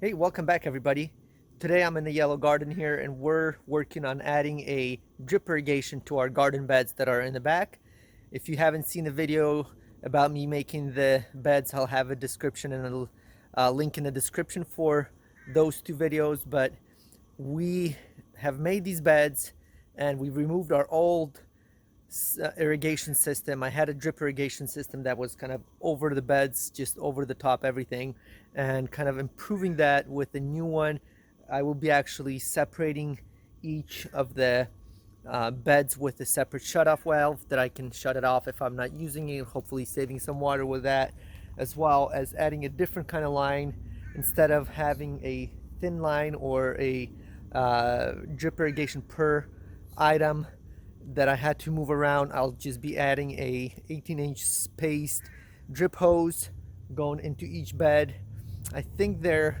Hey, welcome back everybody. Today I'm in the yellow garden here and we're working on adding a drip irrigation to our garden beds that are in the back. If you haven't seen the video about me making the beds, I'll have a description and a link in the description for those two videos. But we have made these beds and we removed our old irrigation system. I had a drip irrigation system that was kind of over the beds, just over the top everything, and kind of improving that with the new one. I will be actually separating each of the beds with a separate shut-off valve that I can shut it off if I'm not using it, hopefully saving some water with that, as well as adding a different kind of line. Instead of having a thin line or a drip irrigation per item that I had to move around, I'll just be adding a 18-inch spaced drip hose going into each bed. I think they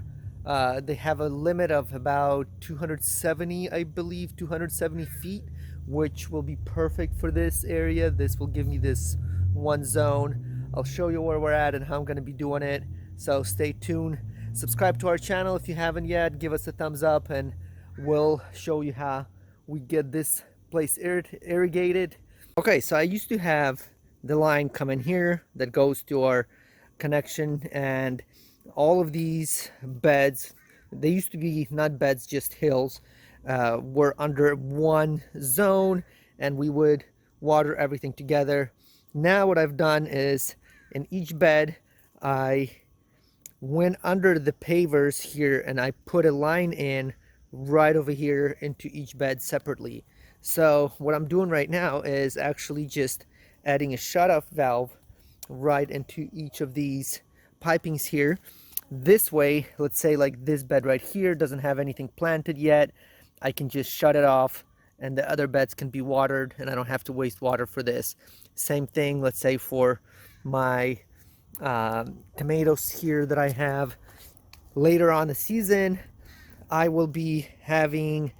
have a limit of about 270, I believe 270 feet, which will be perfect for this area. This will give me this one zone. I'll show you where we're at and how I'm going to be doing it, so stay tuned. Subscribe to our channel if you haven't yet, give us a thumbs up, and we'll show you how we get this place irrigated. Okay, so I used to have the line come in here that goes to our connection, and all of these beds, they used to be not beds, just hills, were under one zone, and we would water everything together. Now what I've done is in each bed I went under the pavers here and I put a line in right over here into each bed separately. So what I'm doing right now is actually just adding a shut-off valve right into each of these pipings here. This way, let's say like this bed right here doesn't have anything planted yet, I can just shut it off and the other beds can be watered and I don't have to waste water for this. Same thing, let's say for my tomatoes here that I have later on the season, I will be having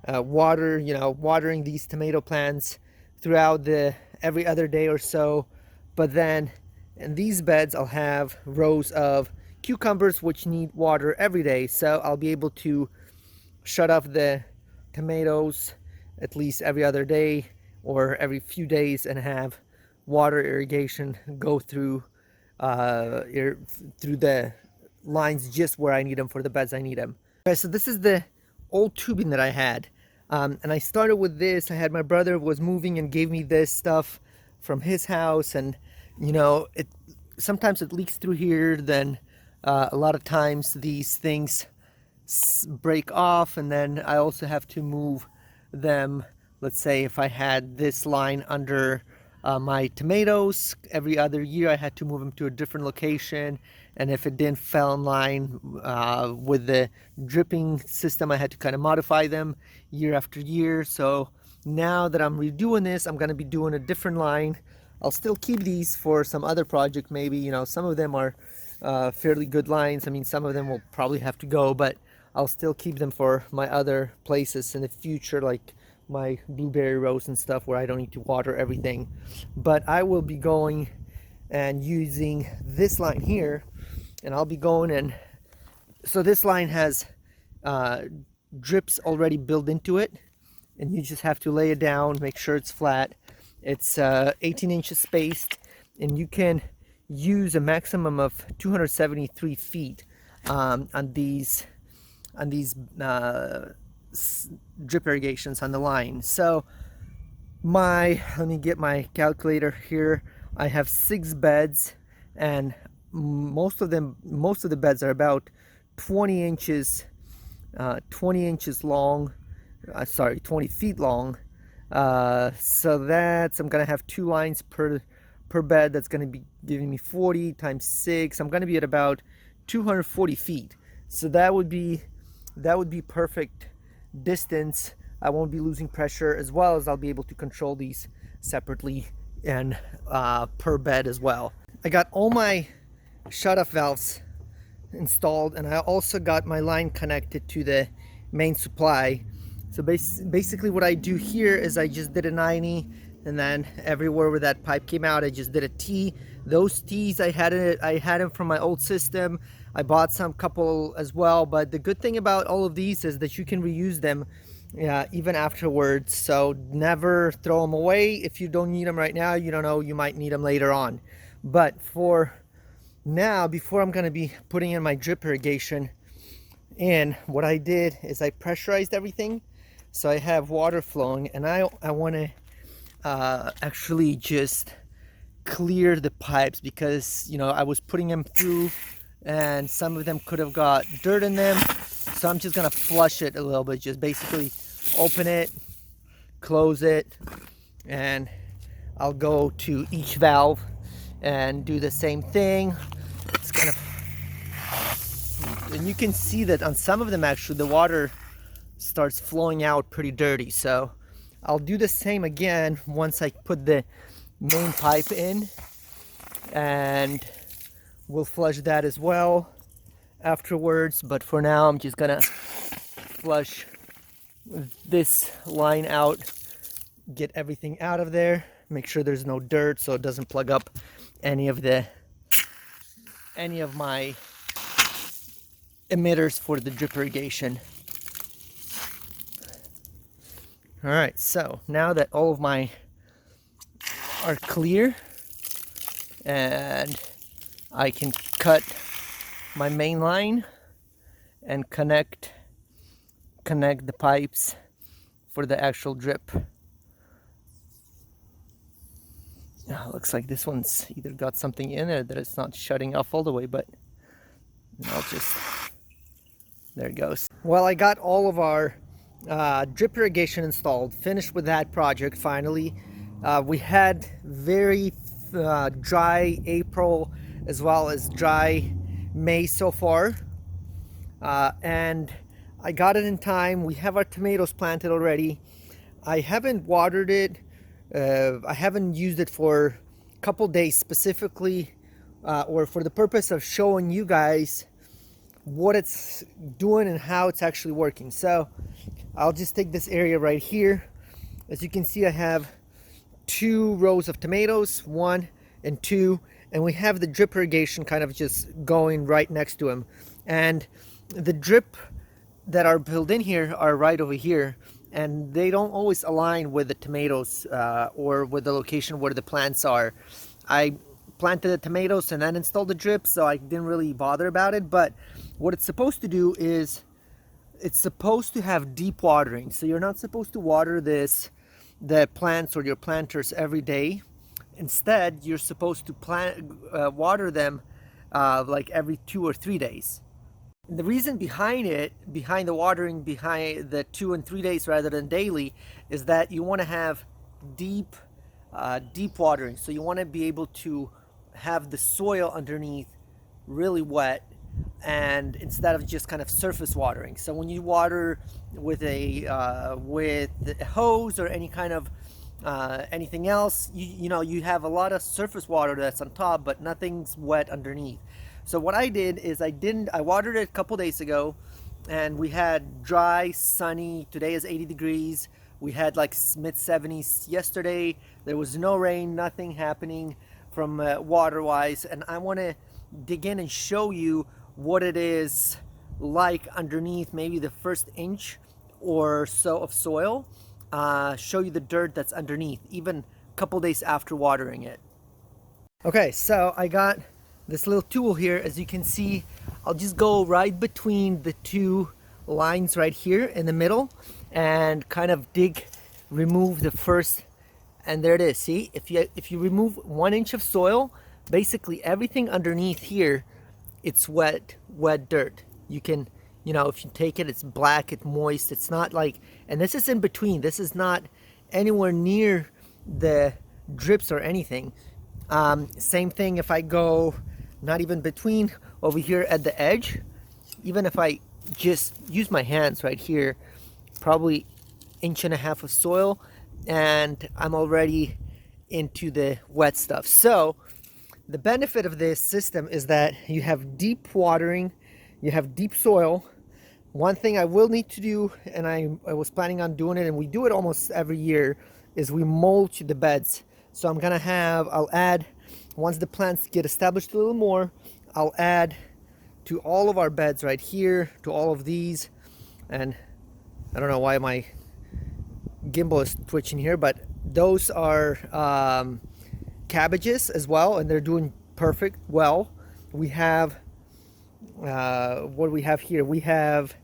watering these tomato plants throughout every other day or so. But then in these beds I'll have rows of cucumbers which need water every day, so I'll be able to shut off the tomatoes at least every other day or every few days and have water irrigation go through through the lines just where I need them for the beds I need them. Okay, so this is the old tubing that I had, and I started with this. I had my brother was moving and gave me this stuff from his house, and it sometimes it leaks through here, then a lot of times these things break off, and then I also have to move them. Let's say if I had this line under my tomatoes, every other year I had to move them to a different location, and if it didn't fall in line with the dripping system, I had to kind of modify them year after year. So now that I'm redoing this, I'm going to be doing a different line. I'll still keep these for some other project, maybe, some of them are fairly good lines. I mean, some of them will probably have to go, but I'll still keep them for my other places in the future, like my blueberry rows and stuff where I don't need to water everything. But I will be going and using this line here, and I'll be going, and so this line has drips already built into it, and you just have to lay it down, make sure it's flat. It's 18 inches spaced, and you can use a maximum of 273 feet on these drip irrigations on the line. So let me get my calculator here. I have 6 beds, and most of the beds are about 20 inches long, 20 feet long. So I'm gonna have 2 lines per bed. That's gonna be giving me 40 times 6. I'm gonna be at about 240 feet. So that would be perfect distance. I won't be losing pressure, as well as I'll be able to control these separately and per bed as well. I got all my shut-off valves installed, and I also got my line connected to the main supply. So basically what I do here is I just did a 90, and then everywhere where that pipe came out I just did a T, Those tees I had them from my old system. I bought some couple as well, but the good thing about all of these is that you can reuse them even afterwards. So never throw them away. If you don't need them right now, you don't know, you might need them later on. But for now, before I'm going to be putting in my drip irrigation, and what I did is I pressurized everything so I have water flowing, and I want to actually just clear the pipes, because you know I was putting them through and some of them could have got dirt in them. So I'm just gonna flush it a little bit, just basically open it, close it, and I'll go to each valve and do the same thing. It's kind of, and you can see that on some of them actually the water starts flowing out pretty dirty. So I'll do the same again once I put the main pipe in, and we'll flush that as well afterwards. But for now I'm just gonna flush this line out, get everything out of there, make sure there's no dirt so it doesn't plug up any of my emitters for the drip irrigation. All right, so now that all of my are clear and I can cut my main line and connect the pipes for the actual drip. Looks like this one's either got something in there that it's not shutting off all the way, but I'll just, there it goes. Well, I got all of our drip irrigation installed, finished with that project finally. We had very dry April as well as dry May so far, and I got it in time. We have our tomatoes planted already. I haven't watered it. I haven't used it for a couple days specifically, or for the purpose of showing you guys what it's doing and how it's actually working. So I'll just take this area right here. As you can see, I have 2 rows of tomatoes, 1 and 2, and we have the drip irrigation kind of just going right next to them. And the drip that are built in here are right over here, and they don't always align with the tomatoes or with the location where the plants are. I planted the tomatoes and then installed the drip, so I didn't really bother about it. But what it's supposed to do is it's supposed to have deep watering. So you're not supposed to water the plants or your planters every day. Instead, you're supposed to water them like every 2 or 3 days. And the reason behind the watering, behind the 2 and 3 days rather than daily, is that you want to have deep watering. So you want to be able to have the soil underneath really wet, and instead of just kind of surface watering. So when you water with a hose or any kind of anything else, you know, you have a lot of surface water that's on top, but nothing's wet underneath. So what I did is I watered it a couple days ago, and we had dry, sunny. Today is 80 degrees. We had like mid 70s yesterday. There was no rain, nothing happening from water wise. And I want to dig in and show you what it is like underneath maybe the first inch or so of soil. Show you the dirt that's underneath even a couple days after watering it. Okay, so I got this little tool here. As you can see, I'll just go right between the 2 lines right here in the middle and kind of remove the first, and there it is. See, if you remove 1 inch of soil, basically everything underneath here, it's wet dirt. You can, you know, if you take it, it's black, it's moist. It's not like, and this is in between. This is not anywhere near the drips or anything. Same thing if I go not even between, over here at the edge. Even if I just use my hands right here, probably 1.5 inches of soil, and I'm already into the wet stuff. So the benefit of this system is that you have deep watering, you have deep soil. One thing I will need to do, and I was planning on doing it, and we do it almost every year, is we mulch the beds. So I'll add Once the plants get established a little more, I'll add to all of our beds right here, to all of these. And I don't know why my gimbal is twitching here, but those are cabbages as well, and they're doing perfect well. We have what do we have here? We have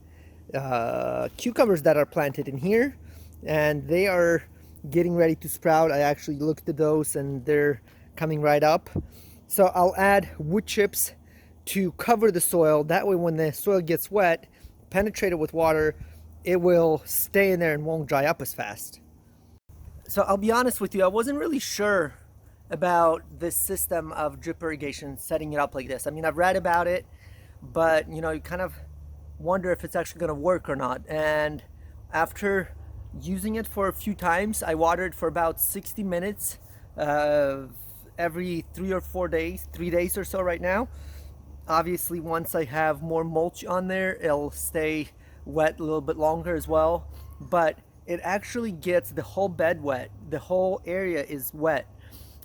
cucumbers that are planted in here, and they are getting ready to sprout. I actually looked at those and they're coming right up. So I'll add wood chips to cover the soil. That way when the soil gets wet, penetrated with water, it will stay in there and won't dry up as fast. So I'll be honest with you, I wasn't really sure about this system of drip irrigation, setting it up like this. I mean, I've read about it, but you know, you kind of wonder if it's actually going to work or not. And after using it for a few times, I watered for about 60 minutes every 3 or 4 days, 3 days or so right now. Obviously, once I have more mulch on there, it'll stay wet a little bit longer as well. But it actually gets the whole bed wet. The whole area is wet.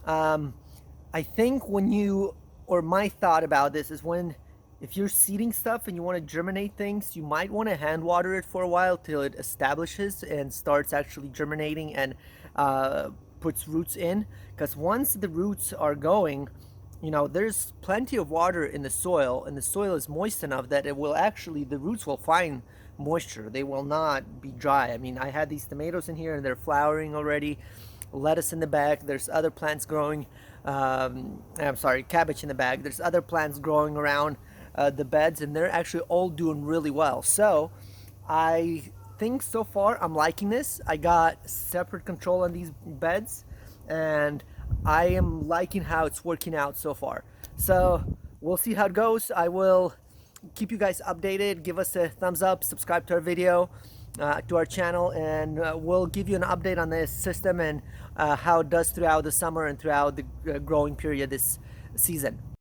I think when you, or my thought about this is when, if you're seeding stuff and you want to germinate things, you might want to hand water it for a while till it establishes and starts actually germinating and puts roots in. Because once the roots are going, you know, there's plenty of water in the soil, and the soil is moist enough that it will actually, the roots will find moisture. They will not be dry. I mean, I had these tomatoes in here and they're flowering already. Lettuce in the back. There's other plants growing. I'm sorry, cabbage in the bag. There's other plants growing around the beds, and they're actually all doing really well. So I think so far I'm liking this. I got separate control on these beds, and I am liking how it's working out so far. So we'll see how it goes. I will keep you guys updated. Give us a thumbs up, subscribe to our video, to our channel, and we'll give you an update on this system and how it does throughout the summer and throughout the growing period this season.